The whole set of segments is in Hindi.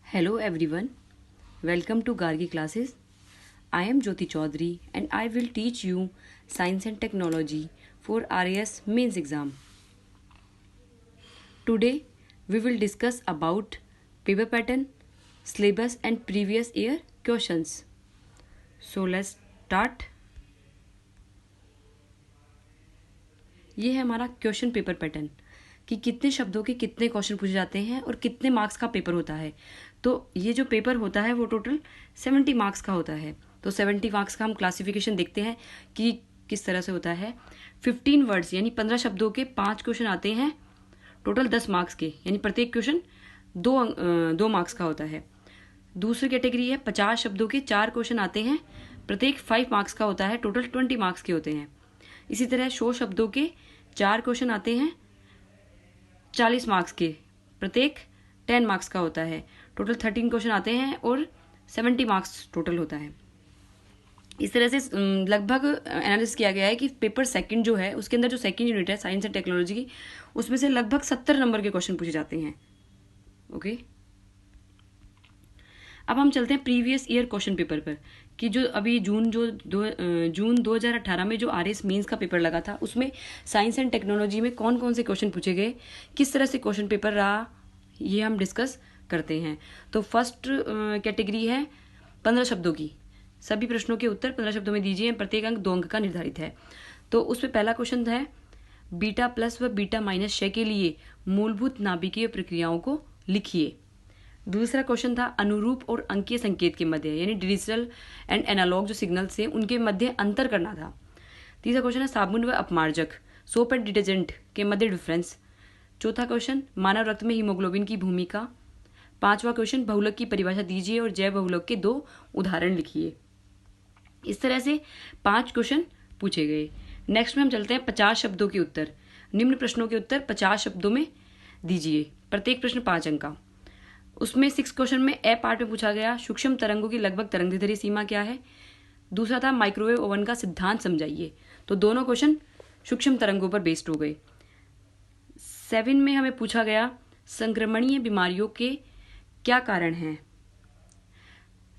Hello everyone, welcome to Gargi classes. I am Jyoti Chaudhary and I will teach you Science and Technology for RAS mains exam. Today we will discuss about paper pattern, syllabus and previous year questions. So let's start. ये है हमारा क्वेश्चन पेपर पैटर्न कि कितने शब्दों के कितने क्वेश्चन पूछे जाते हैं और कितने मार्क्स का पेपर होता है। तो ये जो पेपर होता है वो टोटल 70 मार्क्स का होता है। तो 70 मार्क्स का हम क्लासिफिकेशन देखते हैं कि किस तरह से होता है। 15 वर्ड्स यानी 15 शब्दों के 5 क्वेश्चन आते हैं, टोटल 10 मार्क्स के, यानी प्रत्येक क्वेश्चन दो मार्क्स का होता है। दूसरी कैटेगरी है 50 शब्दों के 4 क्वेश्चन आते हैं, प्रत्येक 5 मार्क्स का होता है, टोटल 20 मार्क्स के होते हैं। इसी तरह 100 शब्दों के 4 क्वेश्चन आते हैं 40 मार्क्स के, प्रत्येक 10 मार्क्स का होता है, टोटल 13 क्वेश्चन आते हैं और 70 मार्क्स टोटल होता है। इस तरह से लगभग एनालिसिस किया गया है कि पेपर सेकंड जो है उसके अंदर जो सेकंड यूनिट है साइंस एंड टेक्नोलॉजी की, उसमें से लगभग 70 नंबर के क्वेश्चन पूछे जाते हैं। ओके, अब हम चलते हैं प्रीवियस ईयर क्वेश्चन पेपर पर कि जो अभी जून 2018 में जो आरएस मेंस का पेपर लगा था उसमें साइंस एंड टेक्नोलॉजी में कौन कौन से क्वेश्चन पूछे गए, किस तरह से क्वेश्चन पेपर रहा, ये हम डिस्कस करते हैं। तो फर्स्ट कैटेगरी है 15 शब्दों की, सभी प्रश्नों के उत्तर 15 शब्दों में दीजिए, प्रत्येक अंक 2 अंक का निर्धारित है। तो उसमें पहला क्वेश्चन है बीटा प्लस व बीटा माइनस क्षय के लिए मूलभूत नाभिकीय प्रक्रियाओं को लिखिए। दूसरा क्वेश्चन था अनुरूप और अंकीय संकेत के मध्य, यानी डिजिटल एंड एनालॉग जो सिग्नल्स हैं उनके मध्य अंतर करना था। तीसरा क्वेश्चन है साबुन व अपमार्जक, सोप एंड डिटर्जेंट के मध्य डिफरेंस। चौथा क्वेश्चन मानव रक्त में हीमोग्लोबिन की भूमिका। पांचवा क्वेश्चन बहुलक की परिभाषा दीजिए और जैव बहुलक के 2 उदाहरण लिखिए। इस तरह से 5 क्वेश्चन पूछे गए। नेक्स्ट में हम चलते हैं 50 शब्दों के उत्तर। निम्न प्रश्नों के उत्तर 50 शब्दों में दीजिए, प्रत्येक प्रश्न 5 अंक का। उसमें 6 क्वेश्चन में ए पार्ट में पूछा गया सूक्ष्म तरंगों की लगभग तरंगदैर्ध्य सीमा क्या है। दूसरा था माइक्रोवेव ओवन का सिद्धांत समझाइए। तो दोनों क्वेश्चन सूक्ष्म तरंगों पर बेस्ड हो गए। 7 में हमें पूछा गया संक्रमणीय बीमारियों के क्या कारण हैं।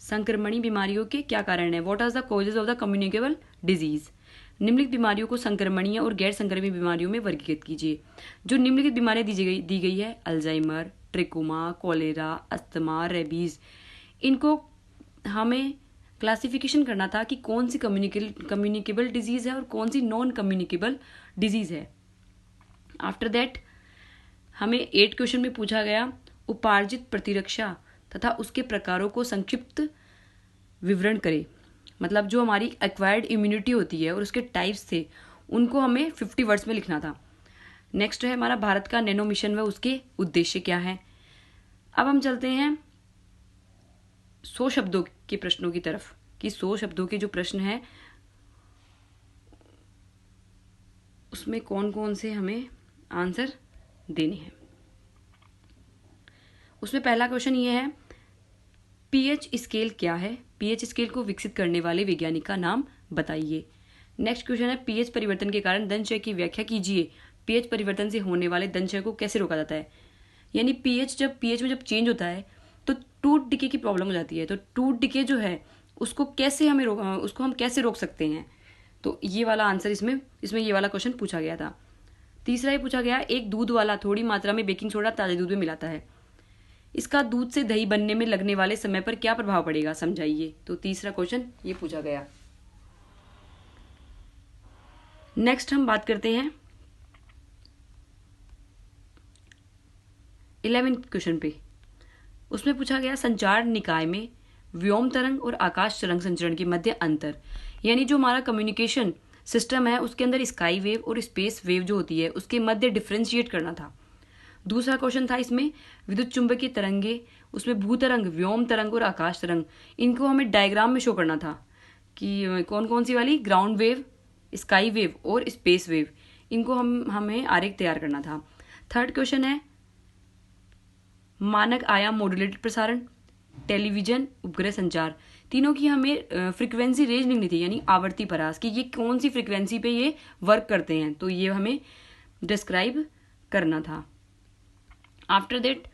संक्रमणीय बीमारियों के क्या कारण है, what are the causes of the communicable disease. निम्नलिखित बीमारियों को संक्रमणीय और गैर संक्रमणीय बीमारियों में वर्गीकृत कीजिए। जो निम्नलिखित बीमारियां दी गई है अल्जाइमर, ट्रिकोमा, कोलेरा, अस्थमा, रेबीज, इनको हमें क्लासिफिकेशन करना था कि कौन सी कम्युनिकेबल डिजीज है और कौन सी नॉन कम्युनिकेबल डिजीज है। आफ्टर दैट हमें 8 क्वेश्चन में पूछा गया उपार्जित प्रतिरक्षा तथा उसके प्रकारों को संक्षिप्त विवरण करें। मतलब जो हमारी एक्वायर्ड इम्यूनिटी होती है और उसके टाइप्स थे उनको हमें 50 वर्ड्स में लिखना था। नेक्स्ट है हमारा भारत का नैनो मिशन व उसके उद्देश्य क्या है। अब हम चलते हैं 100 शब्दों के प्रश्नों की तरफ कि 100 शब्दों के जो प्रश्न है उसमें कौन कौन से हमें आंसर देने हैं। उसमें पहला क्वेश्चन ये है पीएच स्केल क्या है, पीएच स्केल को विकसित करने वाले वैज्ञानिक का नाम बताइए। नेक्स्ट क्वेश्चन है पीएच परिवर्तन के कारण दंत की व्याख्या कीजिए, पीएच परिवर्तन से होने वाले दंत को कैसे रोका जाता है। यानी पीएच में जब चेंज होता है तो टूथ डिके की प्रॉब्लम हो जाती है। तो टूथ डिके जो है उसको हम कैसे रोक सकते हैं। तो ये वाला आंसर इसमें ये वाला क्वेश्चन पूछा गया था। तीसरा ये पूछा गया एक दूध वाला थोड़ी मात्रा में बेकिंग सोडा ताजे दूध में मिलाता है, इसका दूध से दही बनने में लगने वाले समय पर क्या प्रभाव पड़ेगा, समझाइए। तो तीसरा क्वेश्चन ये पूछा गया। नेक्स्ट हम बात करते हैं 11 क्वेश्चन पे। उसमें पूछा गया संचार निकाय में व्योम तरंग और आकाश तरंग संचरण के मध्य अंतर। यानी जो हमारा कम्युनिकेशन सिस्टम है उसके अंदर स्काई वेव और स्पेस वेव जो होती है उसके मध्य डिफ्रेंशिएट करना था। दूसरा क्वेश्चन था इसमें विद्युत चुंबकीय तरंगे, उसमें भूतरंग, व्योम तरंग और आकाश तरंग, इनको हमें डायग्राम में शो करना था कि कौन कौन सी वाली, ग्राउंड वेव, स्काई वेव और स्पेस वेव, इनको हमें आरेख तैयार करना था। थर्ड क्वेश्चन है मानक आयाम मॉड्यूलेटेड प्रसारण, टेलीविजन, उपग्रह संचार, तीनों की हमें फ्रीक्वेंसी रेंज लिखनी थी, यानी आवर्ती परास कि ये कौन सी फ्रीक्वेंसी पे ये वर्क करते हैं, तो ये हमें डिस्क्राइब करना था। आफ्टर दैट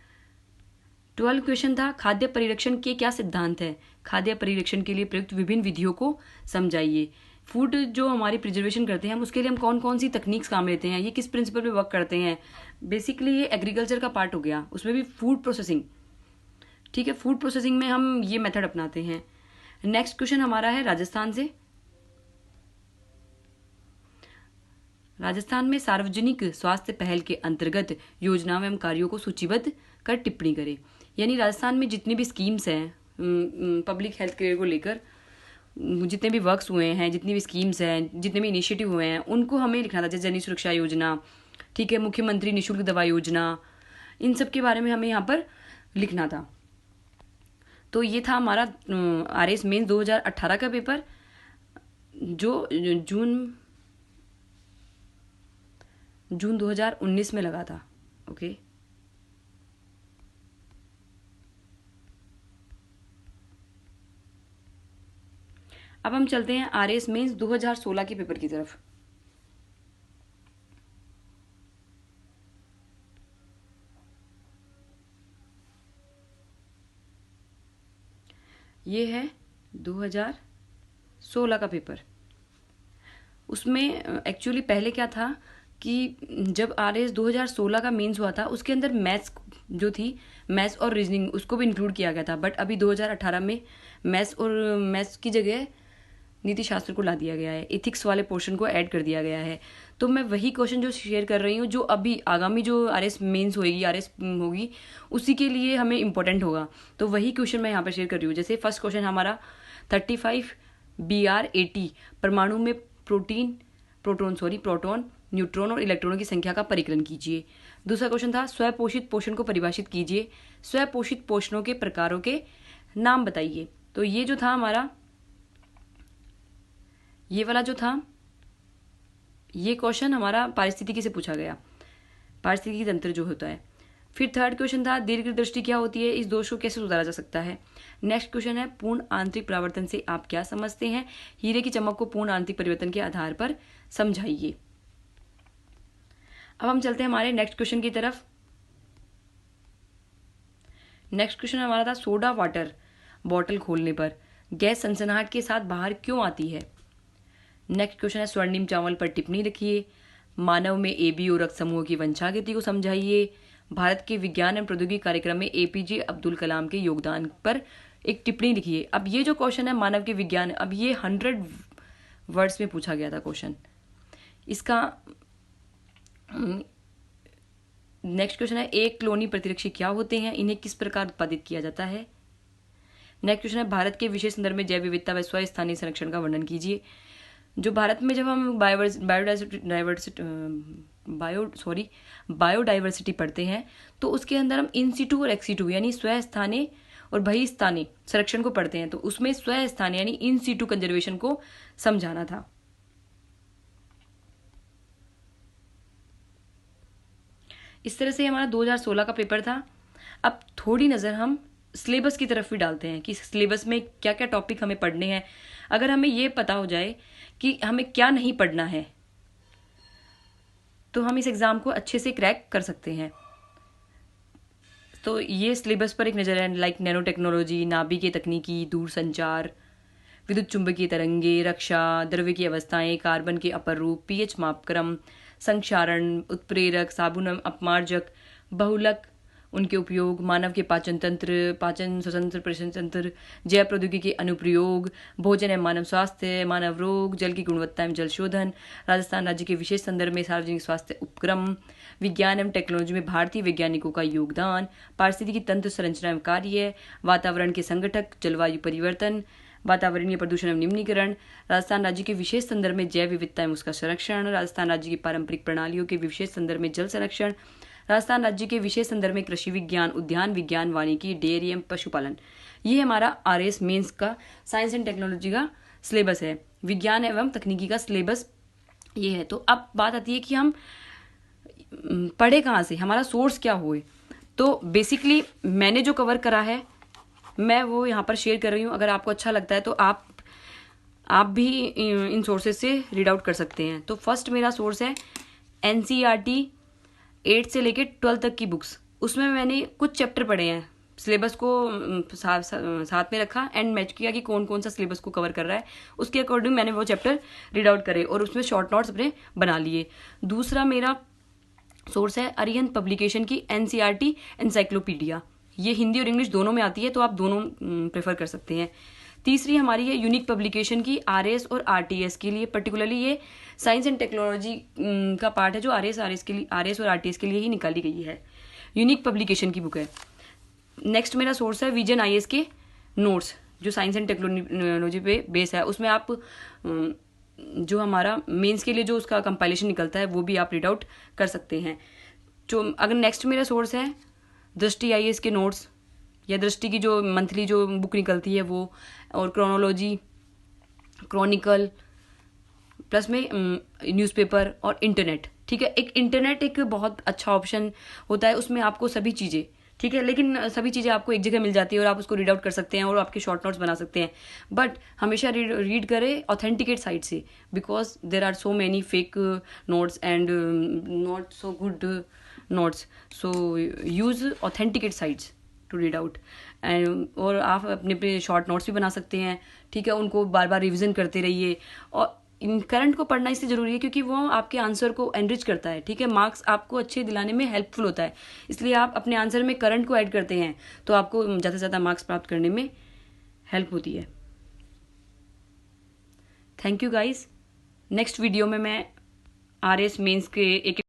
12 क्वेश्चन था खाद्य परिरक्षण के क्या सिद्धांत है, खाद्य परिरक्षण के लिए प्रयुक्त विभिन्न विधियों को समझाइए। फूड जो हमारी प्रिजर्वेशन करते हैं हम उसके लिए हम कौन कौन सी तकनीक्स काम लेते हैं, ये किस प्रिंसिपल पे वर्क करते हैं। बेसिकली ये एग्रीकल्चर का पार्ट हो गया, उसमें भी फूड प्रोसेसिंग, ठीक है, फूड प्रोसेसिंग में हम ये मेथड अपनाते हैं। नेक्स्ट क्वेश्चन हमारा है राजस्थान से। राजस्थान में सार्वजनिक स्वास्थ्य पहल के अंतर्गत योजनाओं एवं कार्यों को सूचीबद्ध कर टिप्पणी करें। यानी राजस्थान में जितनी भी स्कीम्स हैं पब्लिक हेल्थ केयर को लेकर, जितने भी वर्क्स हुए हैं, जितनी भी स्कीम्स हैं, जितने भी इनिशिएटिव हुए हैं, उनको हमें लिखना था। जैसे जन सुरक्षा योजना, ठीक है, मुख्यमंत्री निःशुल्क दवा योजना, इन सब के बारे में हमें यहाँ पर लिखना था। तो ये था हमारा RAS मेंस 2018 का पेपर जो जून 2019 में लगा था। ओके, अब हम चलते हैं RAS मेंस 2016 के पेपर की तरफ। ये है 2016 का पेपर। उसमें एक्चुअली पहले क्या था कि जब RAS 2016 का मेंस हुआ था उसके अंदर मैथ्स जो थी, मैथ्स और रीजनिंग, उसको भी इंक्लूड किया गया था। बट अभी 2018 में मैथ्स की जगह नीति शास्त्र को ला दिया गया है, एथिक्स वाले पोर्शन को ऐड कर दिया गया है। तो मैं वही क्वेश्चन जो शेयर कर रही हूँ, जो अभी आगामी जो RAS मेंस होगी, RAS होगी, उसी के लिए हमें इंपॉर्टेंट होगा। तो वही क्वेश्चन मैं यहाँ पर शेयर कर रही हूँ। जैसे फर्स्ट क्वेश्चन हमारा 35 BR80 परमाणु में प्रोटॉन, न्यूट्रॉन और इलेक्ट्रॉनों की संख्या का परिकलन कीजिए। दूसरा क्वेश्चन था स्वपोषित पोषण को परिभाषित कीजिए, स्वपोषित पोषणों के प्रकारों के नाम बताइए। तो ये जो था हमारा, ये वाला जो था, ये क्वेश्चन हमारा पारिस्थितिकी से पूछा गया, पारिस्थितिकी तंत्र जो होता है। फिर थर्ड क्वेश्चन था दीर्घ दृष्टि क्या होती है, इस दोष को कैसे सुधारा जा सकता है। नेक्स्ट क्वेश्चन है पूर्ण आंतरिक परावर्तन से आप क्या समझते हैं, हीरे की चमक को पूर्ण आंतरिक परिवर्तन के आधार पर समझाइए। अब हम चलते हैं हमारे नेक्स्ट क्वेश्चन की तरफ। नेक्स्ट क्वेश्चन हमारा था सोडा वाटर बॉटल खोलने पर गैस सनसनाहट के साथ बाहर क्यों आती है। नेक्स्ट क्वेश्चन है स्वर्णिम चावल पर टिप्पणी लिखिए, मानव में ABO रक्त समूह की वंशागति को समझाइए, भारत के विज्ञान एवं प्रौद्योगिकी कार्यक्रम में APJ अब्दुल कलाम के योगदान पर एक टिप्पणी लिखिए। अब ये जो क्वेश्चन है मानव के विज्ञान, अब ये 100 वर्ड्स में पूछा गया था क्वेश्चन। इसका नेक्स्ट क्वेश्चन है एक क्लोनी प्रतिरक्षी क्या होते हैं, इन्हें किस प्रकार उत्पादित किया जाता है। नेक्स्ट क्वेश्चन है भारत के विशेष संदर्भ में जैव विविधता व स्वस्थानीय संरक्षण का वर्णन कीजिए। जो भारत में जब हम बायोडाइवर्सिटी पढ़ते हैं तो उसके अंदर हम इन सिटू और एक्सिटू यानी स्वस्थानीय और बहिस्थानीय संरक्षण को पढ़ते हैं। तो उसमें स्वस्थानीय यानी इन सिटू कंजर्वेशन को समझाना था। इस तरह से हमारा 2016 का पेपर था। अब थोड़ी नज़र हम सिलेबस की तरफ भी डालते हैं कि सिलेबस में क्या क्या टॉपिक हमें पढ़ने हैं। अगर हमें ये पता हो जाए कि हमें क्या नहीं पढ़ना है तो हम इस एग्ज़ाम को अच्छे से क्रैक कर सकते हैं। तो ये सिलेबस पर एक नज़र है, लाइक नैनो टेक्नोलॉजी, नाभिकीय तकनीकी, दूरसंचार, विद्युत चुंबकीय तरंगे, रक्षा, द्रव्य की अवस्थाएं, कार्बन के अपर रूप, pH मापक्रम, संक्षारण, उत्प्रेरक, साबुन अपमार्जक, बहुलक, उनके उपयोग, मानव के पाचन तंत्र, पाचन स्वतंत्र प्रजनन तंत्र, जैव प्रौद्योगिकी के अनुप्रयोग, भोजन एवं मानव स्वास्थ्य, मानव रोग, जल की गुणवत्ता एवं जल शोधन, राजस्थान राज्य के विशेष संदर्भ में सार्वजनिक स्वास्थ्य उपक्रम, विज्ञान एवं टेक्नोलॉजी में भारतीय वैज्ञानिकों का योगदान, पारिस्थितिकी तंत्र संरचना एवं कार्य, वातावरण के संगठक, जलवायु परिवर्तन, वातावरणीय प्रदूषण एवं निम्नीकरण, राजस्थान राज्य के विशेष संदर्भ में जैव विविधता एवं उसका संरक्षण, राजस्थान राज्य की पारंपरिक प्रणालियों के विशेष संदर्भ में जल संरक्षण, राजस्थान राज्य के विशेष संदर्भ में कृषि विज्ञान, उद्यान विज्ञान, वानिकी, डेयरी एवं पशुपालन। ये हमारा RAS मेंस का साइंस एंड टेक्नोलॉजी का सिलेबस है, विज्ञान एवं तकनीकी का सिलेबस ये है। तो अब बात आती है कि हम पढ़े कहाँ से, हमारा सोर्स क्या हुए। तो बेसिकली मैंने जो कवर करा है मैं वो यहाँ पर शेयर कर रही हूँ। अगर आपको अच्छा लगता है तो आप भी इन सोर्सेज से रीड आउट कर सकते हैं। तो फर्स्ट मेरा सोर्स है NCERT 8 से लेकर 12 तक की बुक्स। उसमें मैंने कुछ चैप्टर पढ़े हैं, सिलेबस को साथ में रखा एंड मैच किया कि कौन कौन सा सिलेबस को कवर कर रहा है, उसके अकॉर्डिंग मैंने वो चैप्टर रीड आउट करे और उसमें शॉर्ट नोट्स अपने बना लिए। दूसरा मेरा सोर्स है अरिहंत पब्लिकेशन की एनसीईआरटी एनसाइक्लोपीडिया, ये हिंदी और इंग्लिश दोनों में आती है, तो आप दोनों प्रेफर कर सकते हैं। तीसरी हमारी है यूनिक पब्लिकेशन की आरएस और आरटीएस के लिए, पर्टिकुलरली ये साइंस एंड टेक्नोलॉजी का पार्ट है जो आरएस और आरटीएस के लिए ही निकाली गई है, यूनिक पब्लिकेशन की बुक है। नेक्स्ट मेरा सोर्स है विजन आईएएस के नोट्स, जो साइंस एंड टेक्नोलॉजी पे बेस है, उसमें आप जो हमारा मेंस के लिए जो उसका कंपाइलेशन निकलता है वो भी आप रीड आउट कर सकते हैं। जो अगर नेक्स्ट मेरा सोर्स है दृष्टि आईएएस के नोट्स, या दृष्टि की जो मंथली जो बुक निकलती है वो, और क्रोनोलॉजी, क्रॉनिकल, प्लस में न्यूज़पेपर और इंटरनेट। ठीक है, एक इंटरनेट एक बहुत अच्छा ऑप्शन होता है, उसमें आपको सभी चीज़ें, ठीक है, लेकिन सभी चीज़ें आपको एक जगह मिल जाती है और आप उसको रीड आउट कर सकते हैं और आपके शॉर्ट नोट्स बना सकते हैं। बट हमेशा रीड करें ऑथेंटिकेट साइट से, because there are so many fake notes and not so good notes, so use authenticate sites to read out. And और आप अपने पे शॉर्ट नोट्स भी बना सकते हैं, ठीक है, उनको बार बार रिविजन करते रहिए। और करंट को पढ़ना इसलिए जरूरी है क्योंकि वो आपके आंसर को एनरिच करता है, ठीक है, मार्क्स आपको अच्छे दिलाने में हेल्पफुल होता है, इसलिए आप अपने आंसर में करंट को ऐड करते हैं तो आपको ज़्यादा से ज़्यादा मार्क्स प्राप्त करने में हेल्प होती है। Thank you guys. Next video में मैं आरएस मेंस के एक